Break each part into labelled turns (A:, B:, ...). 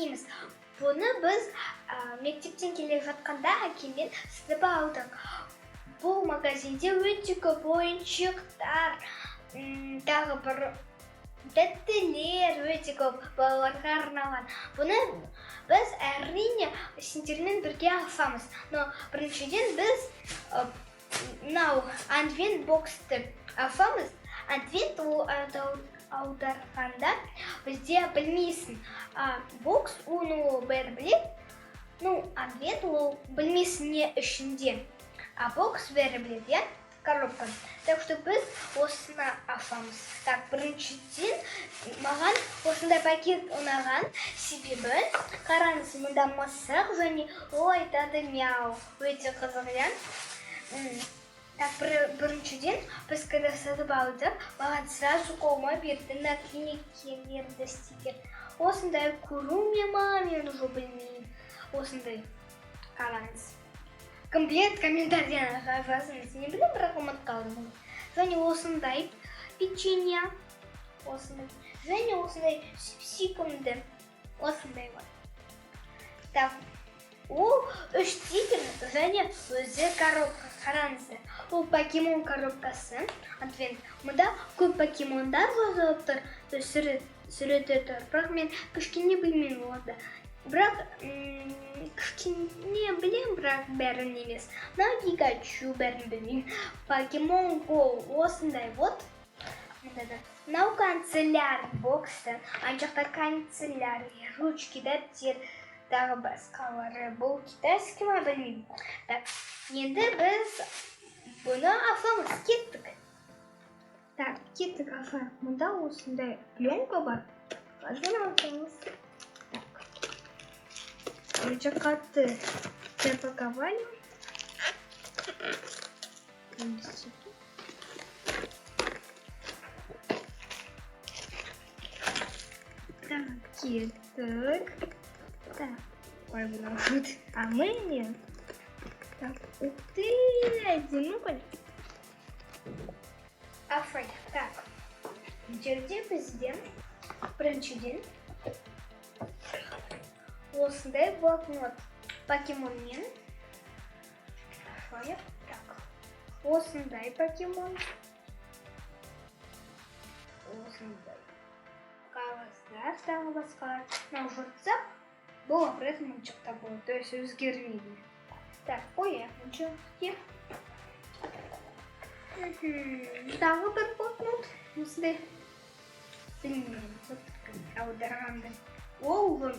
A: істейміз. Бұны біз мектептен келе жатқанда әкеммен сатып алдық. Бұл магазинде өте көп ойыншықтар, тағы бір тәттілер өте көп балаларға арналған. Бұны біз әрине сендермен бірге алсамыз. Но біріншіден біз мынау адвент боксты алсамыз. Адвент ол аударғанда бізде білмейсің. Бокс оны бәрі біледі. Адвент ол білмейсің не ішінде. А бокс бәрі біледі, иә? Коробка. Так что біз осыны алсамыз. Так, біріншіден маған осындай пакет ұнаған себебі қараңыз, мұнда мысық және ол айтады мяу. Өте қызық, иә? Так, біріншіден біз когда сатып алдық, маған сразу қолыма берді, наклейки берді, стикер. Осындай көру ме, мен уже білмеймін. Осындай қараңыз. Комплект комментарияға жазыңыз. Не білем, бірақ ұмытып қалдым. Және осындай печенье. Осындай. Және осындай сикімді. Осындай бар. Так, ол 3 стикер және өзі коробка. Қараңыздар. Ол покемон коробкасы. Адвент. Мұнда көп покемондар жазылып тұр. Суреті тұр. Бірақ мен кішкене білмеймін оларды. Бірақ кішкене білем, бірақ бәрін емес. Пикачу бәрін білмеймін. Покемон Go осындай вот. Мынау канцелярий боксы. Анжақта канцелярий, ручки, дәптер, тағы басқалары. Бұл китайский ма білмеймін. Так, енді біз бұны алсамыз, кеттік. Так, кеттік алсамыз. Мұнда осындай пленка бар. Қазір алсамыз. Уже коты запаковали. Так, кеттік. Так, ой, блин, а мы нет. Так, ух ты, одиноко. Афай, так, жерде бізде біріншіден осындай блокнот покемонмен. Так, осындай покемон. Осындай қағаздар, тағы басқалар. Мынау жыртсақ, бұл обратно мыншықта болады, то есть өзгермейді. Так, мұншықте. Тағы бір блокнот. Осындай. Білмеймін, аударғанды. Ол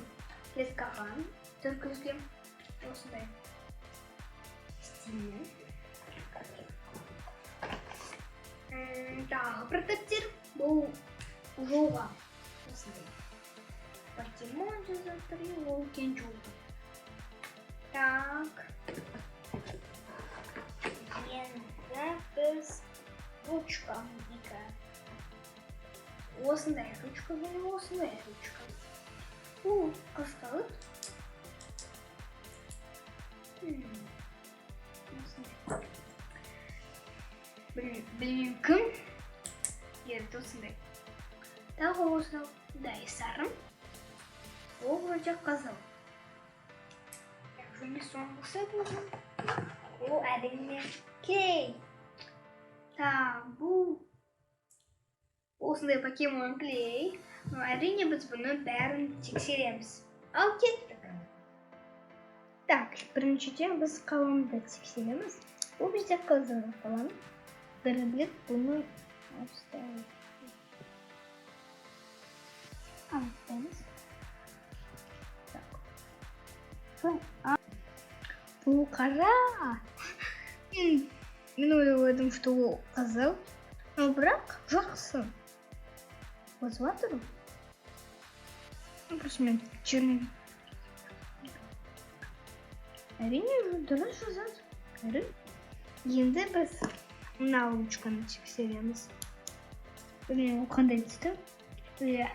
A: лескаған, түркізген осындай стильный. Тағы бір дәптер. Бұл жоға. Осындай. Покемон жазып тұр, ол кен жоға. Так. Енді біз ручка. Осындай ручка және осындай ручка. О, қысталып. Білмеймін кім. Ерді осындай. Тағы осындай сарым. Ол вроде қызыл. Және соңғысы болған. Ол әрине кей. Так, бұл осындай покемон клей. Әрине біз бұны бәрін тексереміз. Ал кеттік. Так, біріншіден біз қаламды тексереміз. Бұл бізде қызыл қалам. Бірі білет бұны алыстаймыз. Бұл қара. Мен ойладым, что ол қызыл. Но бірақ жақсы.Ozva тұру. Просто мен черный. Әрине, дұрыс жазады. Әрі. Енді біз мына ручканы тексереміз. Білмеймін, қандай түсті? Иә.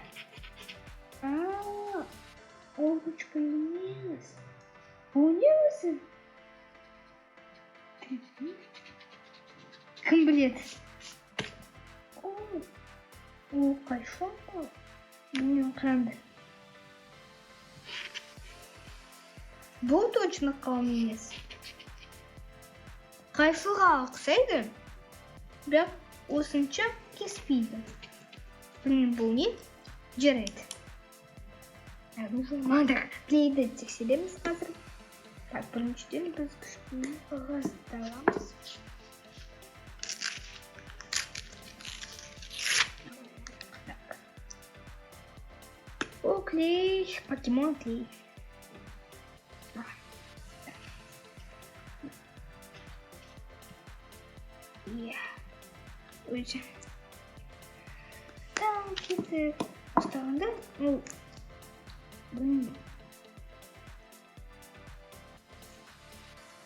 A: Ол ручка емес. Ол не өзі? Кім біледі? О, қайшон ғой. Мен қырады. Бұл точно қалам емес. Қайсыға ұқсайды, бірақ осынша кеспейді. Білмеймін, бұл не? Жарайды. Мадыр, клейді тексереміз қазір. Так, біріншіден біз кішкене қағазды аламыз. О, клей, покемон клей. Өте. Там кетті ұстағанда, білмеймін.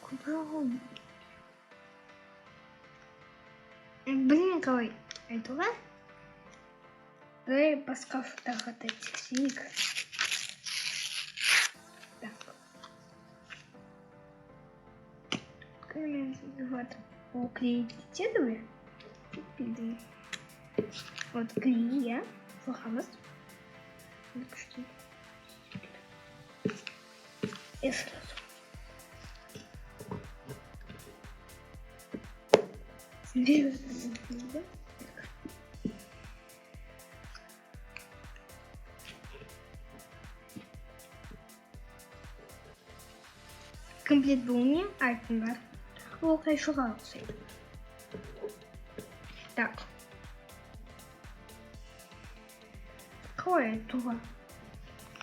A: Көбірағым. Білмеймін қалай айтуға. Давай басқа фотоға тексерейік. Так. Көмін вот клеить кетеді. Кетпейді. Вот клей, я. Слухамыз. И сразу. Комплект болуния айтыңдар. Ол қайшыға ұқсайды. Так. Қалай айтуға?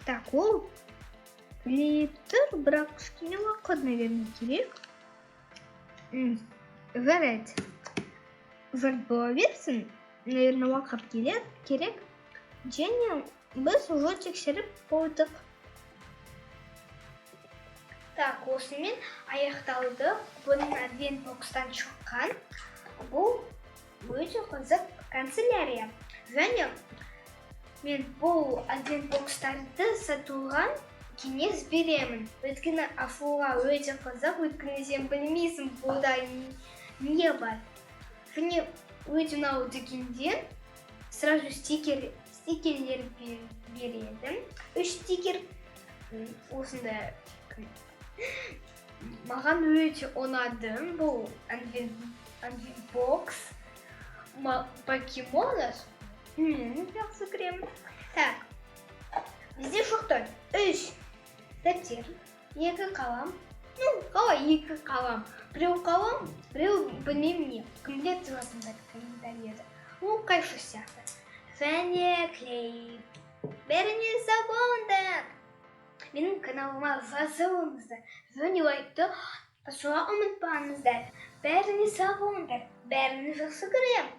A: Так, ол клеїть тұр, бірақ кішкене уақыт, наверное, керек. Жарайды. Жарт бола берсін, наверное, уақыт керек. Және біз уже тексеріп қойдық. Так, осымен аяқталды. Бұның адвент бокстан шыққан. Бұл өте қызық канцелярия. Және мен бұл адвент бокстарды сатуған кеңес беремін. Өйткені ашуға өте қызық, өйткені сен білмейсің, бұлда не бар. Және өте ұнау дегенде сразу стикерлер береді. 3 стикер осында. Маған өте ұнады. Бұл адвент бокс покемонов. Жақсы көремін. Так, бізде шықты 3 дәптер, 2 қалам. Қалай 2 қалам? Біреу қалам, біреу білмеймін не. Комплект жазыңдар комментарийда. Ол қайшы сияқты. Және клей. Бәріне заболыңдар. Менің каналыма жазылыңыздар. Және лайкты басуға ұмытпаңыздар. Бәріне сау болыңдар. Бәріне жақсы көремін.